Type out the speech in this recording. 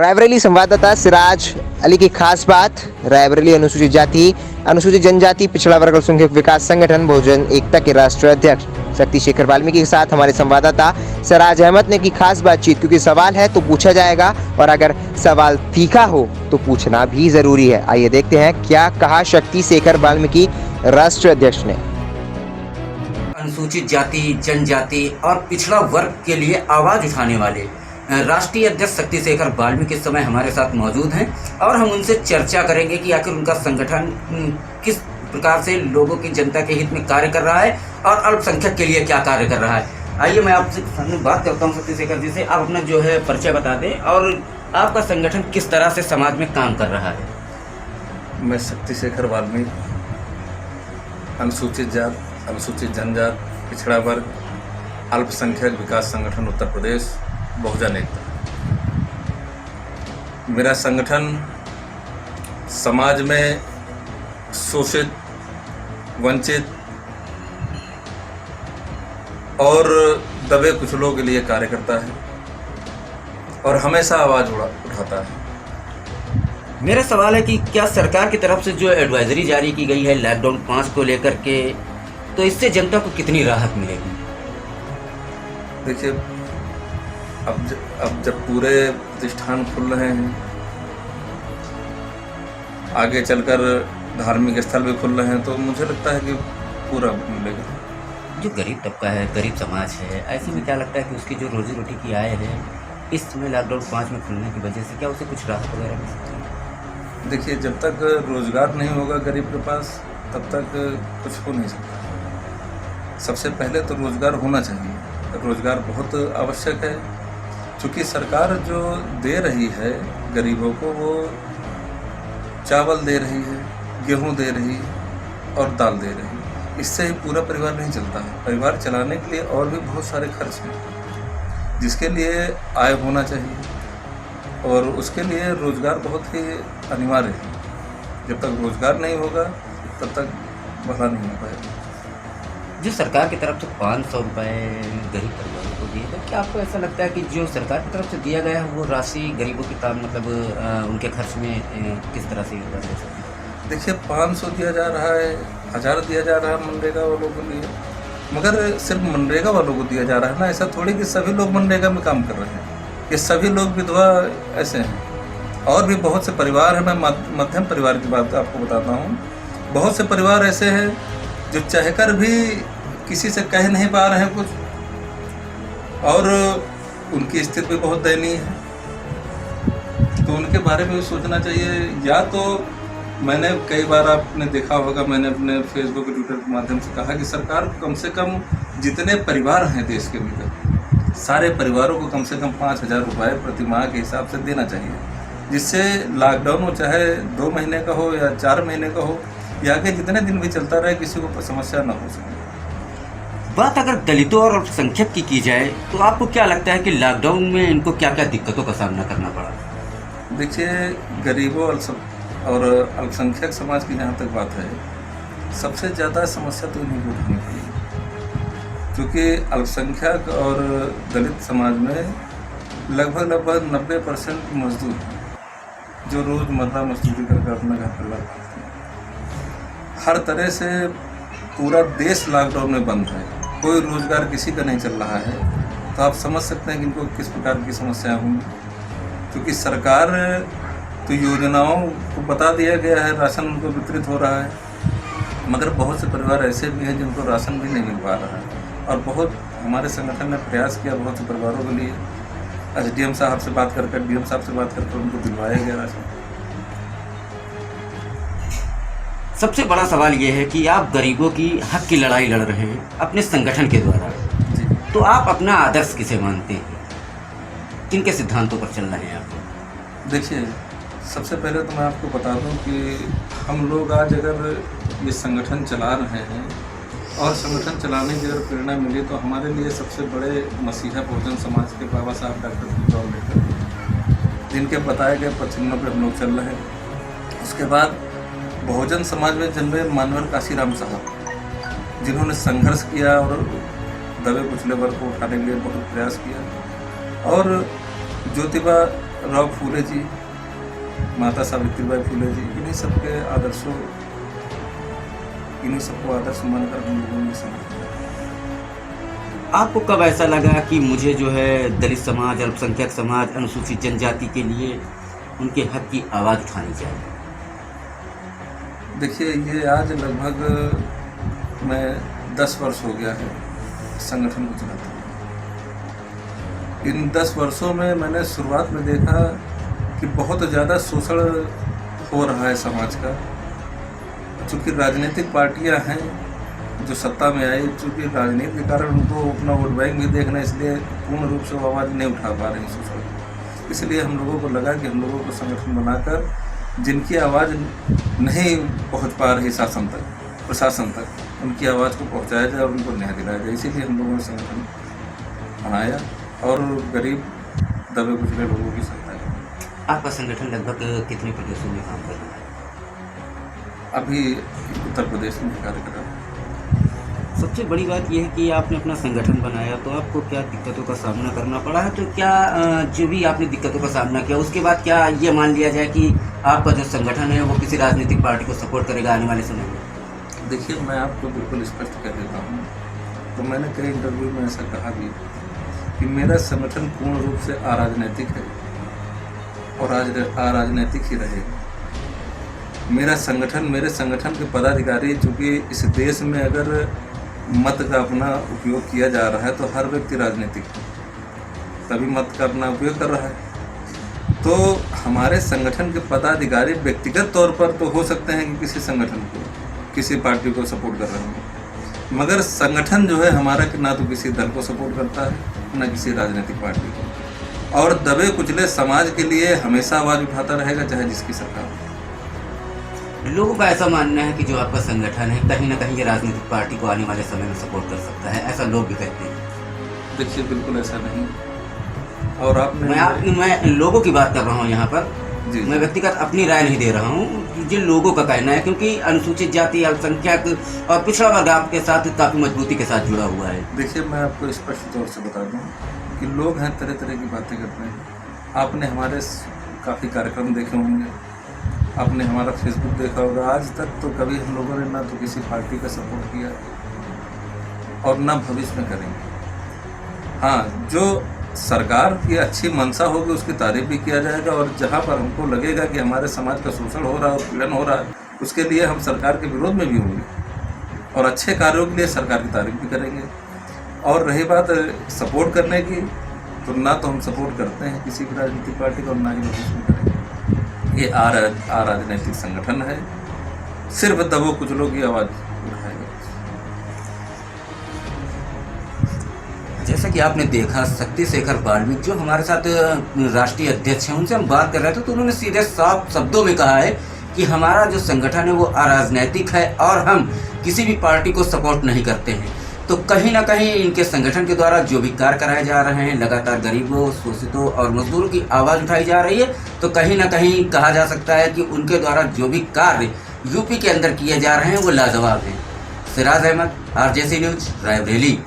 रायबरेली संवाददाता सिराज अली की खास बात। रायबरेली अनुसूचित जाति अनुसूचित जनजाति पिछड़ा वर्ग अल्पसंख्यक विकास संगठन बहुजन एकता के राष्ट्रीय अध्यक्ष शक्ति शेखर वाल्मीकि के साथ हमारे संवाददाता सिराज अहमद ने की खास बातचीत। क्योंकि सवाल है तो पूछा जाएगा और अगर सवाल तीखा हो तो पूछना भी जरूरी है। आइए देखते हैं क्या कहा शक्ति शेखर वाल्मीकि राष्ट्रीय अध्यक्ष ने। अनुसूचित जाति जनजाति और पिछड़ा वर्ग के लिए आवाज उठाने वाले राष्ट्रीय अध्यक्ष शक्ति शेखर वाल्मीकि इस समय हमारे साथ मौजूद हैं और हम उनसे चर्चा करेंगे कि आखिर उनका संगठन किस प्रकार से लोगों की जनता के हित में कार्य कर रहा है और अल्पसंख्यक के लिए क्या कार्य कर रहा है। आइए मैं आपसे सामने बात करता हूं शक्ति शेखर जी से। आप अपना जो है परिचय बता दें और आपका संगठन किस तरह से समाज में काम कर रहा है। मैं शक्ति शेखर वाल्मीकि अनुसूचित जात अनुसूचित जनजात पिछड़ा वर्ग अल्पसंख्यक विकास संगठन उत्तर प्रदेश बहुजन एकता। मेरा संगठन समाज में शोषित वंचित और दबे कुचलों के लिए कार्य करता है और हमेशा आवाज़ उठाता है। मेरा सवाल है कि क्या सरकार की तरफ से जो एडवाइजरी जारी की गई है लॉकडाउन 5 को लेकर के, तो इससे जनता को कितनी राहत मिलेगी? देखिए, अब जब पूरे प्रतिष्ठान खुल रहे हैं, आगे चलकर धार्मिक स्थल भी खुल रहे हैं, तो मुझे लगता है कि पूरा मिलेगा। जो गरीब तबका है, गरीब समाज है, ऐसे में क्या लगता है कि उसकी जो रोजी रोटी की आय है इस समय लॉकडाउन 5 में खुलने की वजह से क्या उसे कुछ राहत वगैरह मिल सकती है? देखिए, जब तक रोजगार नहीं होगा गरीब के पास तब तक कुछ हो नहीं सकता। सबसे पहले तो रोजगार होना चाहिए। रोजगार बहुत आवश्यक है, क्योंकि सरकार जो दे रही है गरीबों को, वो चावल दे रही है, गेहूं दे रही है और दाल दे रही है। इससे ही पूरा परिवार नहीं चलता है। परिवार चलाने के लिए और भी बहुत सारे खर्च हैं, जिसके लिए आय होना चाहिए और उसके लिए रोज़गार बहुत ही अनिवार्य है। जब तक रोज़गार नहीं होगा तब तक भला नहीं हो पाएगा। जो सरकार की तरफ से 500 रुपये गरीब परिवारों को दिए, तो क्या आपको ऐसा लगता है कि जो सरकार की तरफ से दिया गया है वो राशि गरीबों के काम उनके खर्च में किस तरह से योगदान दे सकती है? देखिए, 500 दिया जा रहा है, 1000 दिया जा रहा है मनरेगा वालों के लिए, मगर सिर्फ मनरेगा वालों को दिया जा रहा है ना। ऐसा थोड़ी कि सभी लोग मनरेगा में काम कर रहे हैं। ये सभी लोग विधवा ऐसे हैं और भी बहुत से परिवार हैं। मैं मध्यम परिवार की बात आपको बताता हूँ। बहुत से परिवार ऐसे हैं जो चाहकर भी किसी से कह नहीं पा रहे हैं कुछ, और उनकी स्थिति भी बहुत दयनीय है। तो उनके बारे में भी सोचना चाहिए। या तो मैंने कई बार आपने देखा होगा, मैंने अपने फेसबुक ट्विटर के माध्यम से कहा कि सरकार को कम से कम जितने परिवार हैं देश के भीतर, सारे परिवारों को कम से कम 5000 रुपये प्रति माह के हिसाब से देना चाहिए, जिससे लॉकडाउन हो चाहे 2 महीने का हो या 4 महीने का हो या आगे जितने दिन भी चलता रहे, किसी को समस्या ना हो सके। बात अगर दलितों और अल्पसंख्यक की जाए तो आपको क्या लगता है कि लॉकडाउन में इनको क्या क्या दिक्कतों का सामना करना पड़ा? देखिए, गरीबों और अल्पसंख्यक समाज की जहाँ तक बात है, सबसे ज़्यादा समस्या तो इन्हीं को उठानी पड़ी, क्योंकि अल्पसंख्यक और दलित समाज में लगभग 90% मजदूर हैं जो रोज़मर्रा मजदूरी करके अपना घर परिवार पालते हैं। हर तरह से पूरा देश लॉकडाउन में बंद है, कोई रोज़गार किसी का नहीं चल रहा है। तो आप समझ सकते हैं कि इनको किस प्रकार की समस्याएं होंगी, क्योंकि सरकार तो योजनाओं को बता दिया गया है, राशन उनको वितरित हो रहा है, मगर बहुत से परिवार ऐसे भी हैं जिनको राशन भी नहीं मिल पा रहा है। और बहुत हमारे संगठन ने प्रयास किया बहुत से परिवारों के लिए। SDM साहब से बात करके, DM साहब से बात करके उनको दिलवाया गया राशन। सबसे बड़ा सवाल ये है कि आप गरीबों की हक की लड़ाई लड़ रहे हैं अपने संगठन के द्वारा, तो आप अपना आदर्श किसे मानते हैं? किनके सिद्धांतों पर चल रहे हैं आप? देखिए, सबसे पहले तो मैं आपको बता दूं कि हम लोग आज अगर ये संगठन चला रहे हैं और संगठन चलाने की अगर प्रेरणा मिली तो हमारे लिए सबसे बड़े मसीहा बहुजन समाज के बाबा साहब डॉक्टर भीमराव अम्बेडकर, जिनके बताए गए पचिन्हों पर हम लोग चल रहे हैं। उसके बाद बहुजन समाज में जन्मे मानवर काशीराम साहब, जिन्होंने संघर्ष किया और दबे कुचले वर्ग को उठाने के लिए बहुत प्रयास किया, और ज्योतिबा राव फूले जी, माता सावित्रीबाई फूले जी, इन्हीं सबके आदर्शों, इन्हीं सबको आदर्श मानकर हम लोगों ने समर्थन दिया। आपको कब ऐसा लगा कि मुझे जो है दलित समाज, अल्पसंख्यक समाज, अनुसूचित जनजाति के लिए उनके हक की आवाज़ उठानी चाहिए? देखिए, ये आज लगभग मैं 10 वर्ष हो गया है संगठन को चलाते हुए। इन 10 वर्षों में मैंने शुरुआत में देखा कि बहुत ज़्यादा शोषण हो रहा है समाज का। चूँकि राजनीतिक पार्टियां हैं जो सत्ता में आई, चूँकि राजनीति के कारण उनको अपना वोट बैंक भी देखना, इसलिए पूर्ण रूप से वो आवाज़ नहीं उठा पा रही शोषण। इसलिए हम लोगों को लगा कि हम लोगों को संगठन बनाकर जिनकी आवाज़ नहीं पहुंच पा रही शासन तक, प्रशासन तक, उनकी आवाज़ को पहुंचाया जाए और उनको न्याय दिलाया जाए। इसीलिए हम लोगों ने संगठन बनाया और गरीब दबे कुचले लोगों की सहायता की। आपका संगठन लगभग कितने प्रदेशों में काम कर रहा है? अभी उत्तर प्रदेश में कार्य कर रहा है। सबसे बड़ी बात यह है कि आपने अपना संगठन बनाया, तो आपको क्या दिक्कतों का सामना करना पड़ा है? तो क्या जो भी आपने दिक्कतों का सामना किया, उसके बाद क्या ये मान लिया जाए कि आपका जो संगठन है वो किसी राजनीतिक पार्टी को सपोर्ट करेगा आने वाले समय में? देखिए, मैं आपको बिल्कुल स्पष्ट कह देता हूँ, तो मैंने कई इंटरव्यू में ऐसा कहा भी कि मेरा संगठन पूर्ण रूप से अराजनैतिक है और आज अराजनैतिक ही रहेगा। मेरे संगठन के पदाधिकारी, चूँकि इस देश में अगर मत का अपना उपयोग किया जा रहा है तो हर व्यक्ति राजनीतिक है, तभी मत का अपना उपयोग कर रहा है। तो हमारे संगठन के पदाधिकारी व्यक्तिगत तौर पर तो हो सकते हैं कि किसी संगठन को, किसी पार्टी को सपोर्ट कर रहे हैं, मगर संगठन जो है हमारा कि ना तो किसी दल को सपोर्ट करता है ना किसी राजनीतिक पार्टी को, और दबे कुचले समाज के लिए हमेशा आवाज़ उठाता रहेगा, चाहे जिसकी सरकार हो। लोगों का ऐसा मानना है कि जो आपका संगठन है कहीं ना कहीं ये राजनीतिक पार्टी को आने वाले समय में सपोर्ट कर सकता है, ऐसा लोग भी कहते हैं। देखिए, बिल्कुल ऐसा नहीं। और आपने मैं लोगों की बात कर रहा हूँ यहाँ पर जी, मैं व्यक्तिगत अपनी राय नहीं दे रहा हूँ, जो लोगों का कहना है, क्योंकि अनुसूचित जाति, अल्पसंख्यक और पिछड़ा वर्ग आपके साथ काफ़ी मजबूती के साथ जुड़ा हुआ है। देखिए, मैं आपको स्पष्ट तौर से बता दूं कि लोग हैं तरह तरह की बातें करते हैं। आपने हमारे काफ़ी कार्यक्रम देखे होंगे, आपने हमारा फेसबुक देखा होगा। आज तक तो कभी हम लोगों ने ना तो किसी पार्टी का सपोर्ट किया और ना भविष्य में करेंगे। हाँ, जो सरकार की अच्छी मंशा होगी उसकी तारीफ भी किया जाएगा, और जहाँ पर हमको लगेगा कि हमारे समाज का शोषण हो रहा है और पीड़न हो रहा है, उसके लिए हम सरकार के विरोध में भी होंगे और अच्छे कार्यों के लिए सरकार की तारीफ भी करेंगे। और रही बात सपोर्ट करने की, तो ना तो हम सपोर्ट करते हैं किसी भी राजनीतिक पार्टी को और ना ही भविष्य में करेंगे। ये राजनीतिक संगठन है, सिर्फ दबो कुचलों की आवाज़ उठाएगा। जैसा कि आपने देखा, शक्ति शेखर बाल्मीकि जो हमारे साथ राष्ट्रीय अध्यक्ष हैं, उनसे हम बात कर रहे थे, तो उन्होंने सीधे साफ शब्दों में कहा है कि हमारा जो संगठन है वो अराजनैतिक है और हम किसी भी पार्टी को सपोर्ट नहीं करते हैं। तो कहीं ना कहीं इनके संगठन के द्वारा जो भी कार्य कराए जा रहे हैं, लगातार गरीबों, शोषितों और मजदूरों की आवाज़ उठाई जा रही है, तो कहीं ना कहीं कहा जा सकता है कि उनके द्वारा जो भी कार्य यूपी के अंदर किए जा रहे हैं वो लाजवाब हैं। Siraj Ahmad, RJC news, Raebareli.